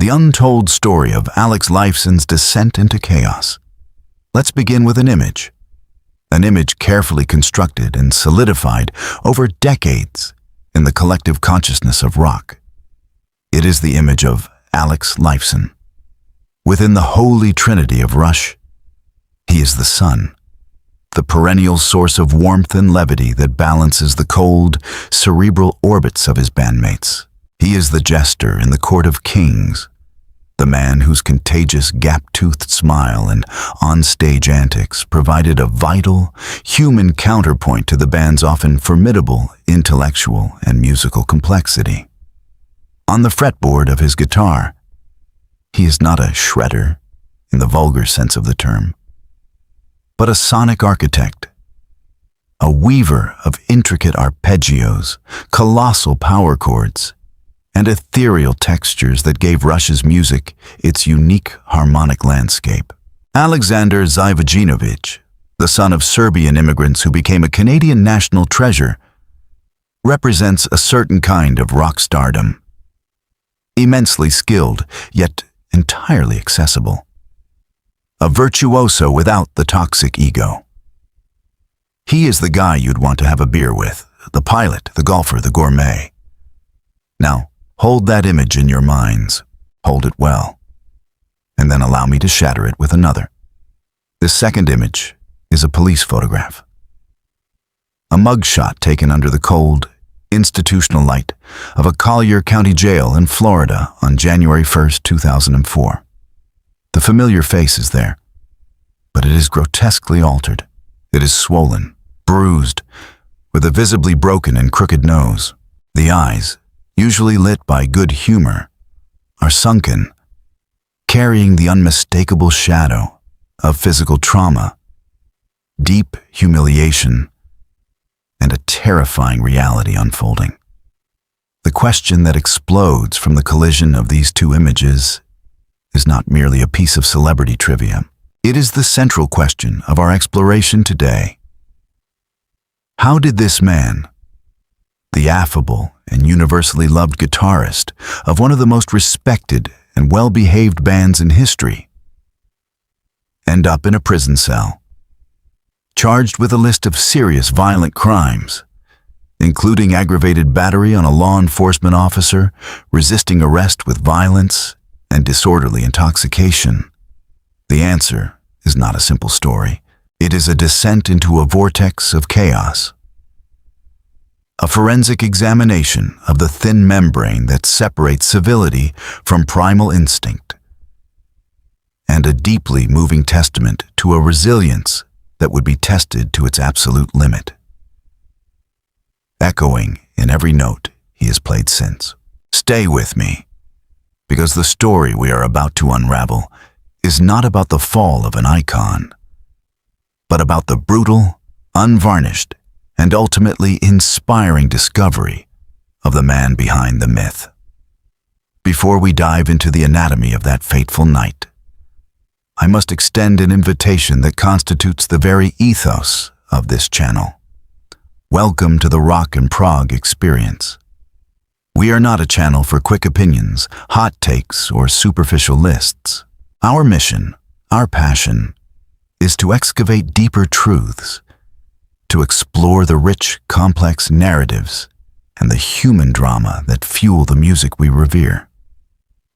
the untold story of Alex Lifeson's descent into chaos. Let's begin with an image carefully constructed and solidified over decades in the collective consciousness of rock. It is the image of Alex Lifeson. Within the holy trinity of Rush, he is the sun, the perennial source of warmth and levity that balances the cold, cerebral orbits of his bandmates. He is the jester in the court of kings, the man whose contagious gap-toothed smile and onstage antics provided a vital, human counterpoint to the band's often formidable intellectual and musical complexity. On the fretboard of his guitar, he is not a shredder in the vulgar sense of the term, but a sonic architect, a weaver of intricate arpeggios, colossal power chords, and ethereal textures that gave Rush's music its unique harmonic landscape. Alexander Zivojinovic, the son of Serbian immigrants who became a Canadian national treasure, represents a certain kind of rock stardom. Immensely skilled, yet entirely accessible. A virtuoso without the toxic ego. He is the guy you'd want to have a beer with, the pilot, the golfer, the gourmet. Now, hold that image in your minds, hold it well, and then allow me to shatter it with another. This second image is a police photograph. A mugshot taken under the cold, institutional light of a Collier County jail in Florida on January 1st, 2004. The familiar face is there, but it is grotesquely altered. It is swollen, bruised, with a visibly broken and crooked nose. The eyes, usually lit by good humor, are sunken, carrying the unmistakable shadow of physical trauma, deep humiliation, and a terrifying reality unfolding. The question that explodes from the collision of these two images is not merely a piece of celebrity trivia. It is the central question of our exploration today. How did this man, the affable and universally loved guitarist of one of the most respected and well-behaved bands in history, end up in a prison cell, charged with a list of serious violent crimes, including aggravated battery on a law enforcement officer, resisting arrest with violence, and disorderly intoxication? The answer is not a simple story. It is a descent into a vortex of chaos. A forensic examination of the thin membrane that separates civility from primal instinct, and a deeply moving testament to a resilience that would be tested to its absolute limit, echoing in every note he has played since. Stay with me, because the story we are about to unravel is not about the fall of an icon, but about the brutal, unvarnished, and ultimately inspiring discovery of the man behind the myth. Before we dive into the anatomy of that fateful night, I must extend an invitation that constitutes the very ethos of this channel. Welcome to the Rock and Prog experience. We are not a channel for quick opinions, hot takes, or superficial lists. Our mission, our passion, is to excavate deeper truths, to explore the rich, complex narratives and the human drama that fuel the music we revere.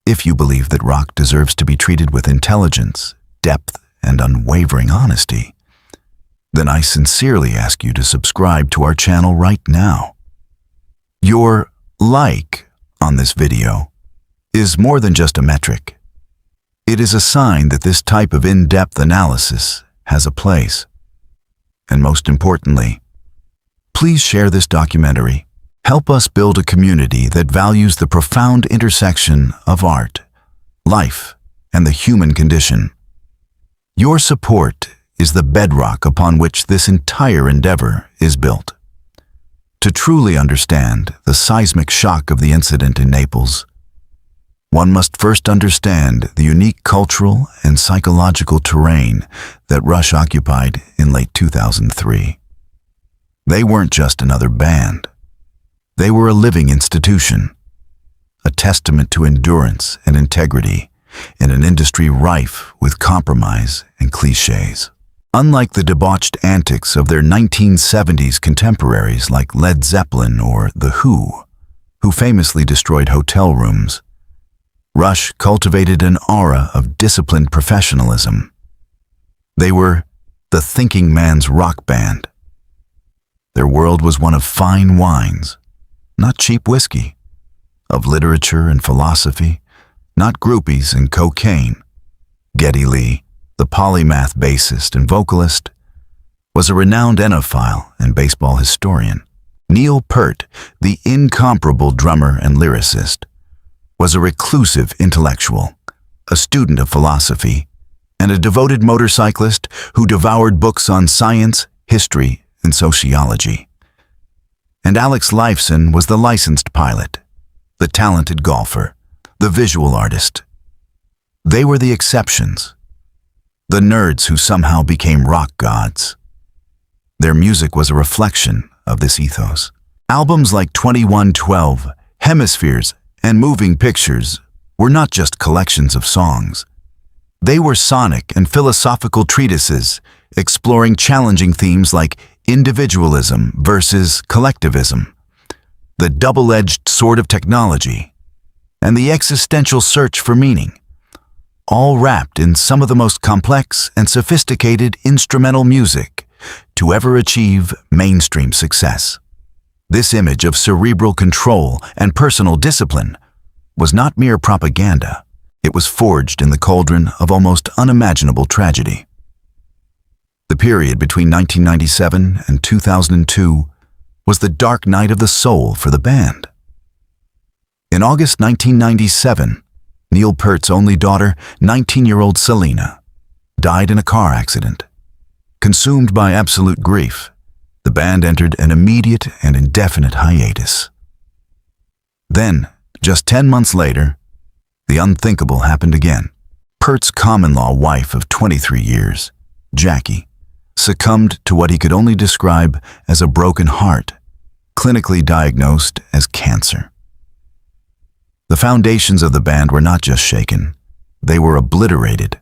If you believe that rock deserves to be treated with intelligence, depth, and unwavering honesty, then I sincerely ask you to subscribe to our channel right now. Your like on this video is more than just a metric. It is a sign that this type of in-depth analysis has a place. And most importantly, please share this documentary. Help us build a community that values the profound intersection of art, life, and the human condition. Your support is the bedrock upon which this entire endeavor is built. To truly understand the seismic shock of the incident in Naples, one must first understand the unique cultural and psychological terrain that Rush occupied in late 2003. They weren't just another band. They were a living institution, a testament to endurance and integrity in an industry rife with compromise and cliches. Unlike the debauched antics of their 1970s contemporaries like Led Zeppelin or The who famously destroyed hotel rooms, Rush cultivated an aura of disciplined professionalism. They were the thinking man's rock band. Their world was one of fine wines, not cheap whiskey, of literature and philosophy, not groupies and cocaine. Geddy Lee, the polymath bassist and vocalist, was a renowned enophile and baseball historian. Neil Peart, the incomparable drummer and lyricist, was a reclusive intellectual, a student of philosophy, and a devoted motorcyclist who devoured books on science, history, and sociology. And Alex Lifeson was the licensed pilot, the talented golfer, the visual artist. They were the exceptions, the nerds who somehow became rock gods. Their music was a reflection of this ethos. Albums like 2112, Hemispheres, and Moving Pictures were not just collections of songs. They were sonic and philosophical treatises exploring challenging themes like individualism versus collectivism, the double-edged sword of technology, and the existential search for meaning, all wrapped in some of the most complex and sophisticated instrumental music to ever achieve mainstream success. This image of cerebral control and personal discipline was not mere propaganda. It was forged in the cauldron of almost unimaginable tragedy. The period between 1997 and 2002 was the dark night of the soul for the band. In August 1997, Neil Peart's only daughter, 19-year-old Selena, died in a car accident. Consumed by absolute grief, the band entered an immediate and indefinite hiatus. Then, just 10 months later, the unthinkable happened again. Peart's common-law wife of 23 years, Jackie, succumbed to what he could only describe as a broken heart, clinically diagnosed as cancer. The foundations of the band were not just shaken, they were obliterated.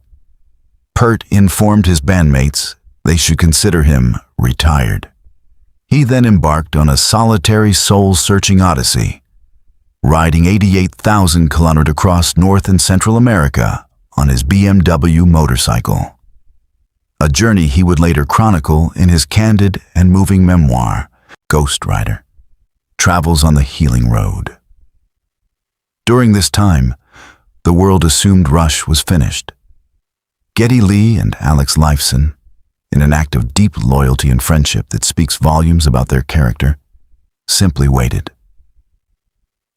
Peart informed his bandmates they should consider him retired. He then embarked on a solitary soul-searching odyssey, riding 88,000 kilometers across North and Central America on his BMW motorcycle. A journey he would later chronicle in his candid and moving memoir, Ghost Rider, Travels on the Healing Road. During this time, the world assumed Rush was finished. Geddy Lee and Alex Lifeson, in an act of deep loyalty and friendship that speaks volumes about their character, simply waited.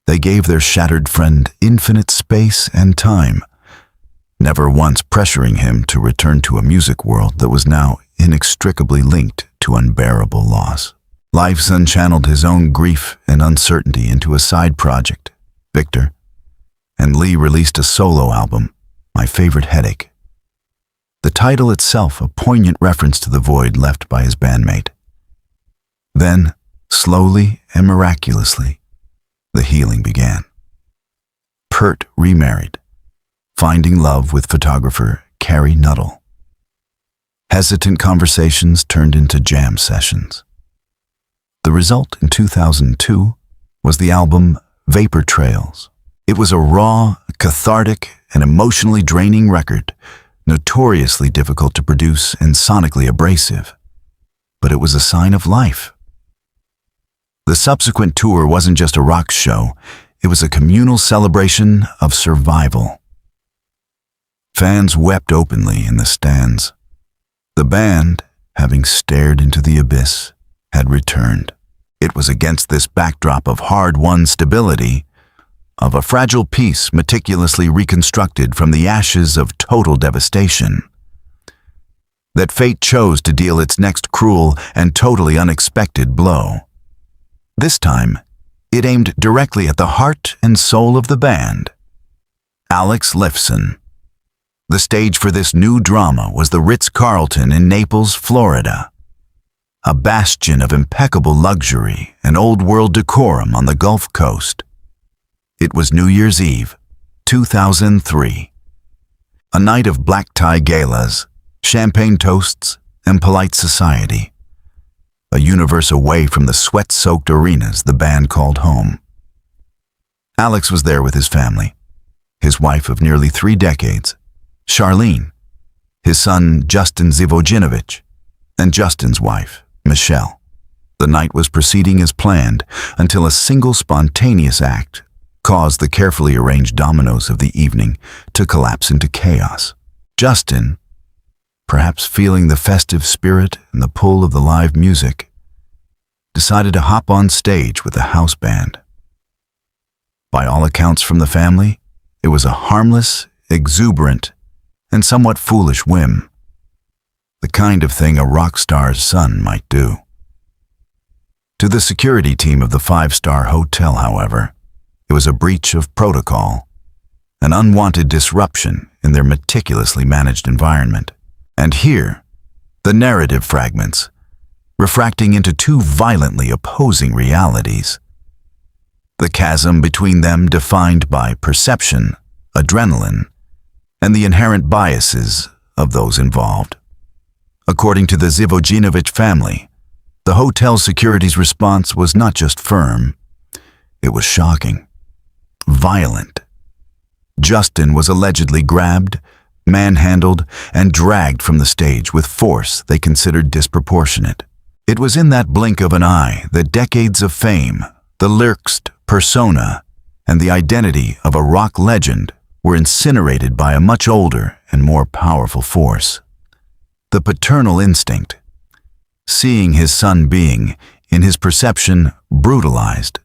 They gave their shattered friend infinite space and time, never once pressuring him to return to a music world that was now inextricably linked to unbearable loss. Lifeson channeled his own grief and uncertainty into a side project, Victor, and Lee released a solo album, My Favorite Headache. The title itself a poignant reference to the void left by his bandmate. Then, slowly and miraculously, the healing began. Peart remarried, finding love with photographer Carrie Nuttall. Hesitant conversations turned into jam sessions. The result in 2002 was the album Vapor Trails. It was a raw, cathartic, and emotionally draining record, notoriously difficult to produce and sonically abrasive. But it was a sign of life. The subsequent tour wasn't just a rock show, it was a communal celebration of survival. Fans wept openly in the stands. The band, having stared into the abyss, had returned. It was against this backdrop of hard-won stability, of a fragile piece meticulously reconstructed from the ashes of total devastation, that fate chose to deal its next cruel and totally unexpected blow. This time, it aimed directly at the heart and soul of the band, Alex Lifeson. The stage for this new drama was the Ritz-Carlton in Naples, Florida, a bastion of impeccable luxury and old-world decorum on the Gulf Coast. It was New Year's Eve, 2003. A night of black-tie galas, champagne toasts, and polite society. A universe away from the sweat-soaked arenas the band called home. Alex was there with his family, his wife of nearly 3 decades, Charlene, his son Justin Zivojinovic, and Justin's wife, Michelle. The night was proceeding as planned until a single spontaneous act caused the carefully arranged dominoes of the evening to collapse into chaos. Justin, perhaps feeling the festive spirit and the pull of the live music, decided to hop on stage with the house band. By all accounts from the family, it was a harmless, exuberant, and somewhat foolish whim. The kind of thing a rock star's son might do. To the security team of the 5-star hotel, however, it was a breach of protocol, an unwanted disruption in their meticulously managed environment. And here, the narrative fragments, refracting into 2 violently opposing realities. The chasm between them defined by perception, adrenaline, and the inherent biases of those involved. According to the Zivojinovic family, the hotel security's response was not just firm, it was shocking, violent. Justin was allegedly grabbed, manhandled, and dragged from the stage with force they considered disproportionate. It was in that blink of an eye that decades of fame, the lyricst persona, and the identity of a rock legend were incinerated by a much older and more powerful force. The paternal instinct, seeing his son being, in his perception, brutalized.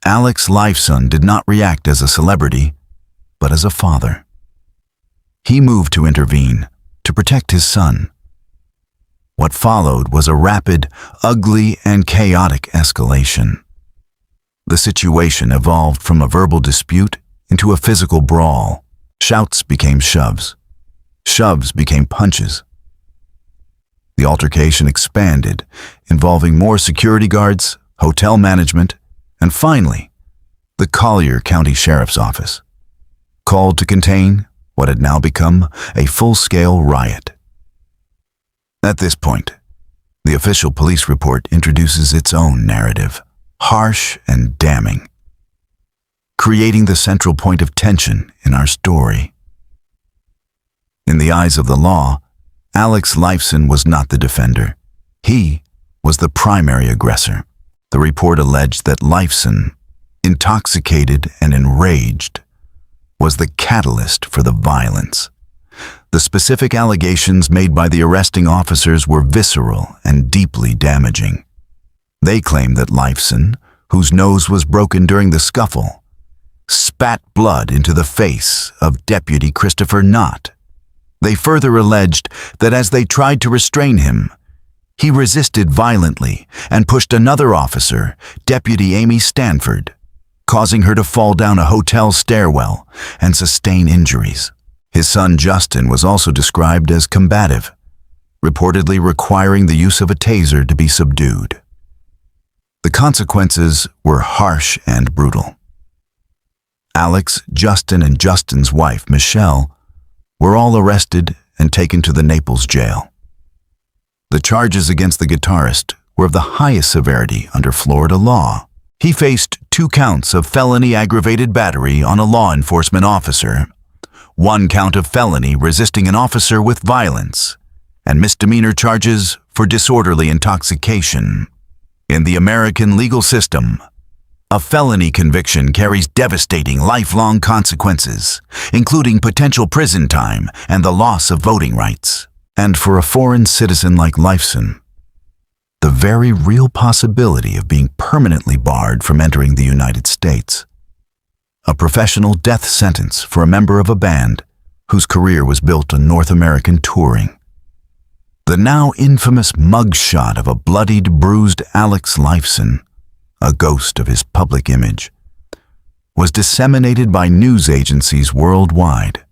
Alex Lifeson did not react as a celebrity, but as a father. He moved to intervene, to protect his son. What followed was a rapid, ugly, and chaotic escalation. The situation evolved from a verbal dispute into a physical brawl. Shouts became shoves. Shoves became punches. The altercation expanded, involving more security guards, hotel management, and finally, the Collier County Sheriff's Office, called to contain what had now become a full-scale riot. At this point, the official police report introduces its own narrative, harsh and damning, creating the central point of tension in our story. In the eyes of the law, Alex Lifeson was not the defender. He was the primary aggressor. The report alleged that Lifeson, intoxicated and enraged, was the catalyst for the violence. The specific allegations made by the arresting officers were visceral and deeply damaging. They claimed that Lifeson, whose nose was broken during the scuffle, spat blood into the face of Deputy Christopher Knott. They further alleged that as they tried to restrain him, he resisted violently and pushed another officer, Deputy Amy Stanford, causing her to fall down a hotel stairwell and sustain injuries. His son Justin was also described as combative, reportedly requiring the use of a taser to be subdued. The consequences were harsh and brutal. Alex, Justin, and Justin's wife, Michelle, were all arrested and taken to the Naples jail. The charges against the guitarist were of the highest severity under Florida law. He faced 2 counts of felony aggravated battery on a law enforcement officer, 1 count of felony resisting an officer with violence, and misdemeanor charges for disorderly intoxication. In the American legal system, a felony conviction carries devastating lifelong consequences, including potential prison time and the loss of voting rights. And for a foreign citizen like Lifeson, the very real possibility of being permanently barred from entering the United States. A professional death sentence for a member of a band whose career was built on North American touring. The now infamous mugshot of a bloodied, bruised Alex Lifeson, a ghost of his public image, was disseminated by news agencies worldwide.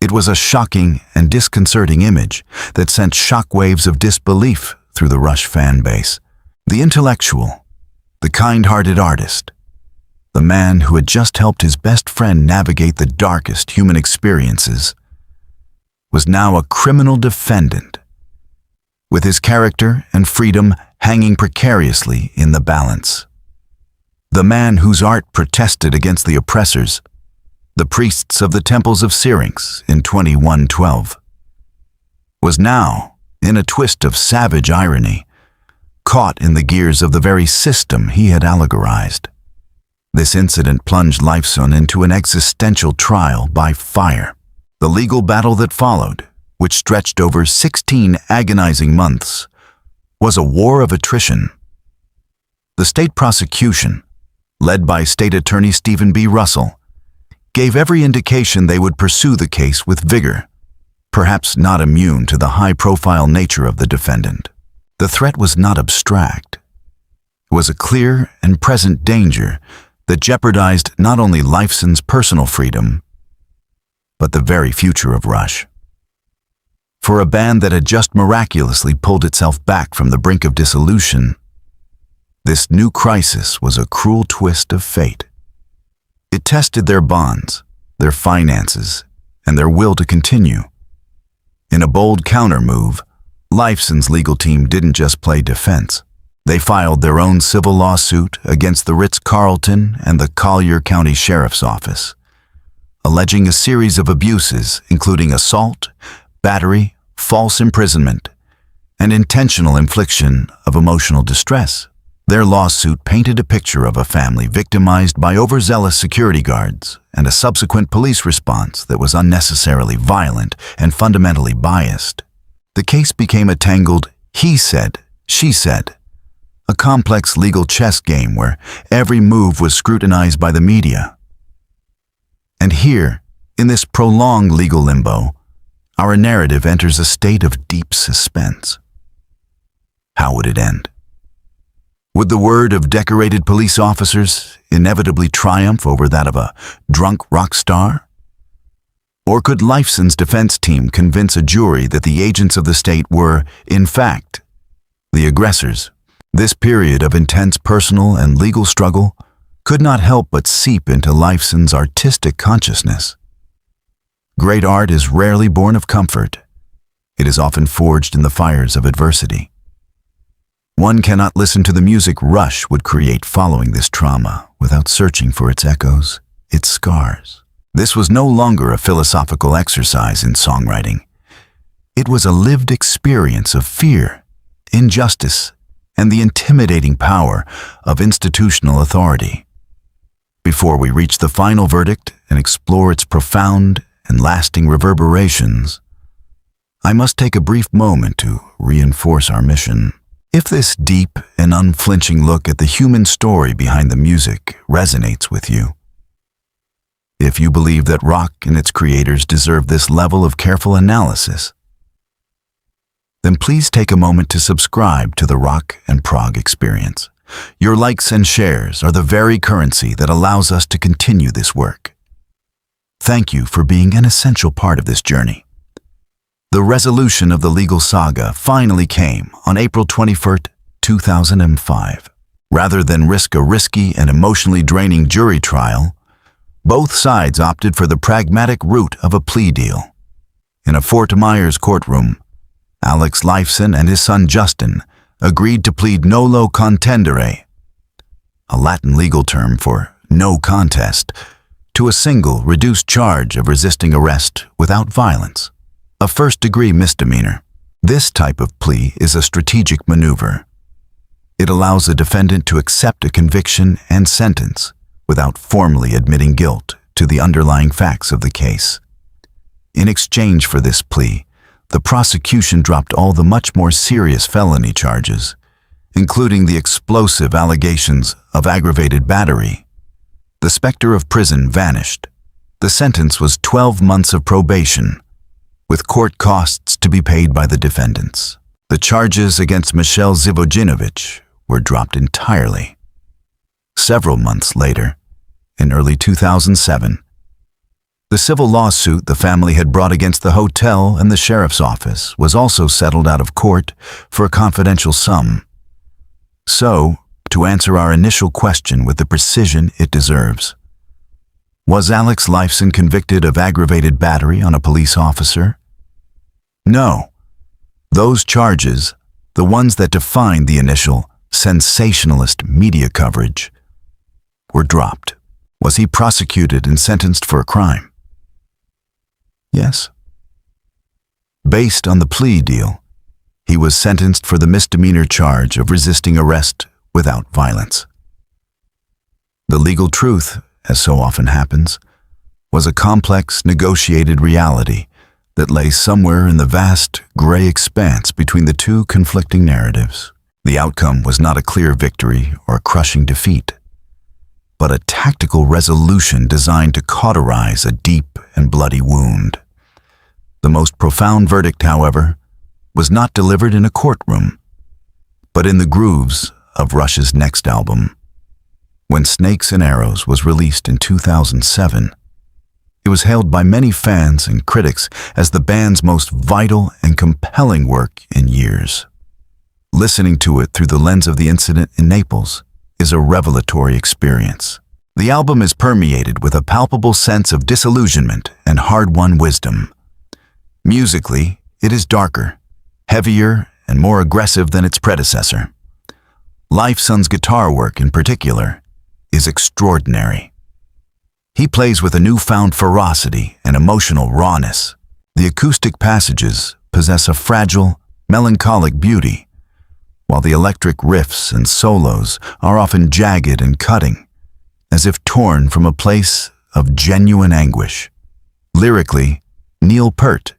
It was a shocking and disconcerting image that sent shockwaves of disbelief through the Rush fan base. The intellectual, the kind-hearted artist, the man who had just helped his best friend navigate the darkest human experiences, was now a criminal defendant, with his character and freedom hanging precariously in the balance. The man whose art protested against the oppressors, the priests of the temples of Syrinx in 2112, was now, in a twist of savage irony, caught in the gears of the very system he had allegorized. This incident plunged Leifsson into an existential trial by fire. The legal battle that followed, which stretched over 16 agonizing months, was a war of attrition. The state prosecution, led by State Attorney Stephen B. Russell, gave every indication they would pursue the case with vigor, perhaps not immune to the high-profile nature of the defendant. The threat was not abstract. It was a clear and present danger that jeopardized not only Leifsson's personal freedom, but the very future of Rush. For a band that had just miraculously pulled itself back from the brink of dissolution, this new crisis was a cruel twist of fate. It tested their bonds, their finances, and their will to continue. In a bold counter-move, Leifsson's legal team didn't just play defense. They filed their own civil lawsuit against the Ritz-Carlton and the Collier County Sheriff's Office, alleging a series of abuses including assault, battery, false imprisonment, and intentional infliction of emotional distress. Their lawsuit painted a picture of a family victimized by overzealous security guards and a subsequent police response that was unnecessarily violent and fundamentally biased. The case became a tangled he said, she said, a complex legal chess game where every move was scrutinized by the media. And here, in this prolonged legal limbo, our narrative enters a state of deep suspense. How would it end? Would the word of decorated police officers inevitably triumph over that of a drunk rock star? Or could Leifsson's defense team convince a jury that the agents of the state were, in fact, the aggressors? This period of intense personal and legal struggle could not help but seep into Leifsson's artistic consciousness. Great art is rarely born of comfort. It is often forged in the fires of adversity. One cannot listen to the music Rush would create following this trauma without searching for its echoes, its scars. This was no longer a philosophical exercise in songwriting. It was a lived experience of fear, injustice, and the intimidating power of institutional authority. Before we reach the final verdict and explore its profound and lasting reverberations, I must take a brief moment to reinforce our mission. If this deep and unflinching look at the human story behind the music resonates with you, if you believe that rock and its creators deserve this level of careful analysis, then please take a moment to subscribe to the Rock and Prog Experience. Your likes and shares are the very currency that allows us to continue this work. Thank you for being an essential part of this journey. The resolution of the legal saga finally came on April 21, 2005. Rather than risk a risky and emotionally draining jury trial, both sides opted for the pragmatic route of a plea deal. In a Fort Myers courtroom, Alex Leifsson and his son Justin agreed to plead nolo contendere, a Latin legal term for no contest, to a single reduced charge of resisting arrest without violence, a first-degree misdemeanor. This type of plea is a strategic maneuver. It allows a defendant to accept a conviction and sentence without formally admitting guilt to the underlying facts of the case. In exchange for this plea, the prosecution dropped all the much more serious felony charges, including the explosive allegations of aggravated battery. The specter of prison vanished. The sentence was 12 months of probation, with court costs to be paid by the defendants. The charges against Michelle Zivojinovic were dropped entirely. Several months later, in early 2007, the civil lawsuit the family had brought against the hotel and the sheriff's office was also settled out of court for a confidential sum. So, to answer our initial question with the precision it deserves. Was Alex Lifeson convicted of aggravated battery on a police officer? No. Those charges, the ones that defined the initial sensationalist media coverage, were dropped. Was he prosecuted and sentenced for a crime? Yes. Based on the plea deal, he was sentenced for the misdemeanor charge of resisting arrest without violence. The legal truth, as so often happens, was a complex, negotiated reality that lay somewhere in the vast, gray expanse between the two conflicting narratives. The outcome was not a clear victory or a crushing defeat, but a tactical resolution designed to cauterize a deep and bloody wound. The most profound verdict, however, was not delivered in a courtroom, but in the grooves of Rush's next album. When Snakes and Arrows was released in 2007, it was hailed by many fans and critics as the band's most vital and compelling work in years. Listening to it through the lens of the incident in Naples is a revelatory experience. The album is permeated with a palpable sense of disillusionment and hard-won wisdom. Musically, it is darker, heavier, and more aggressive than its predecessor. Lifeson's guitar work, in particular, is extraordinary. He plays with a newfound ferocity and emotional rawness. The acoustic passages possess a fragile, melancholic beauty, while the electric riffs and solos are often jagged and cutting, as if torn from a place of genuine anguish. Lyrically, Neil Peart,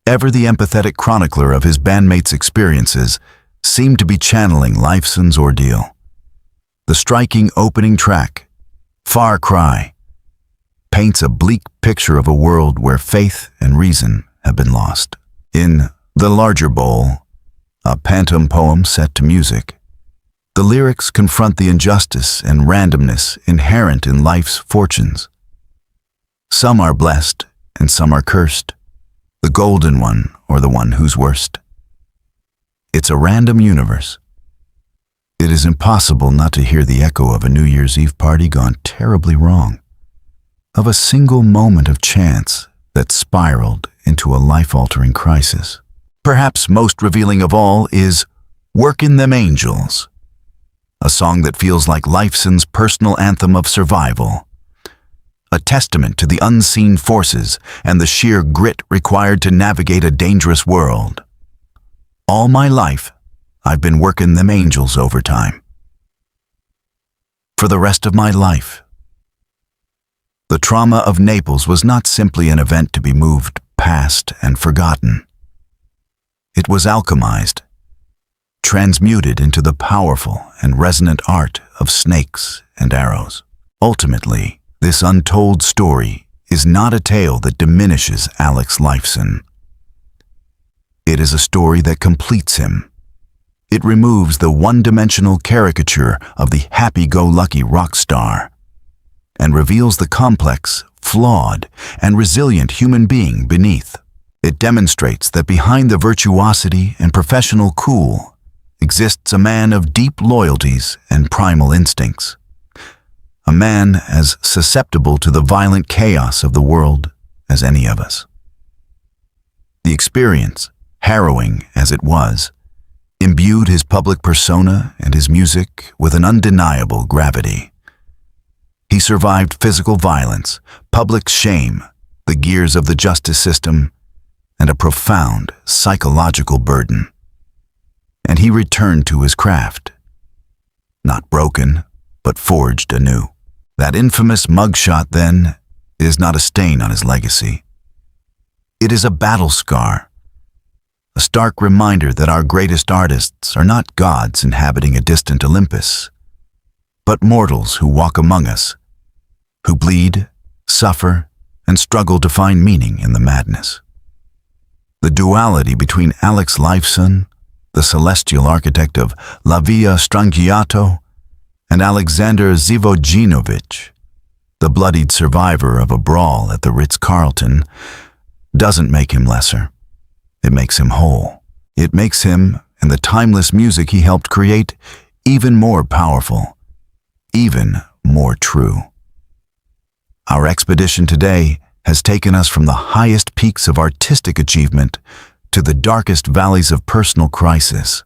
ever the empathetic chronicler of his bandmates' experiences, seemed to be channeling Lifeson's ordeal. The striking opening track, Far Cry, paints a bleak picture of a world where faith and reason have been lost. In The Larger Bowl, a phantom poem set to music, the lyrics confront the injustice and randomness inherent in life's fortunes. Some are blessed and some are cursed, the golden one or the one who's worst. It's a random universe. It is impossible not to hear the echo of a New Year's Eve party gone terribly wrong, of a single moment of chance that spiraled into a life-altering crisis. Perhaps most revealing of all is Workin' Them Angels, a song that feels like Lifeson's personal anthem of survival, a testament to the unseen forces and the sheer grit required to navigate a dangerous world. All my life, I've been working them angels overtime. For the rest of my life. The trauma of Naples was not simply an event to be moved past and forgotten. It was alchemized, transmuted into the powerful and resonant art of Snakes and Arrows. Ultimately, this untold story is not a tale that diminishes Alex Lifeson. It is a story that completes him. It removes the one-dimensional caricature of the happy-go-lucky rock star and reveals the complex, flawed, and resilient human being beneath. It demonstrates that behind the virtuosity and professional cool exists a man of deep loyalties and primal instincts. A man as susceptible to the violent chaos of the world as any of us. The experience, harrowing as it was, imbued his public persona and his music with an undeniable gravity. He survived physical violence, public shame, the gears of the justice system, and a profound psychological burden. And he returned to his craft, not broken, but forged anew. That infamous mugshot, then, is not a stain on his legacy. It is a battle scar, a stark reminder that our greatest artists are not gods inhabiting a distant Olympus, but mortals who walk among us, who bleed, suffer, and struggle to find meaning in the madness. The duality between Alex Lifeson, the celestial architect of La Via Strangiato, and Alexander Zivojinovic, the bloodied survivor of a brawl at the Ritz-Carlton, doesn't make him lesser. It makes him whole. It makes him, and the timeless music he helped create, even more powerful, even more true. Our expedition today has taken us from the highest peaks of artistic achievement to the darkest valleys of personal crisis.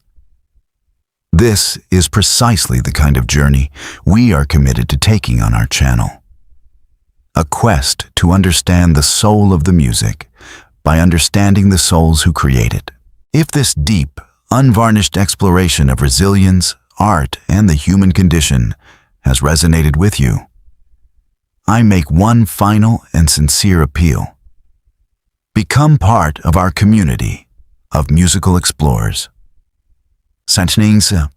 This is precisely the kind of journey we are committed to taking on our channel. A quest to understand the soul of the music by understanding the souls who create it. If this deep, unvarnished exploration of resilience, art, and the human condition has resonated with you, I make one final and sincere appeal. Become part of our community of musical explorers. Sanchningse.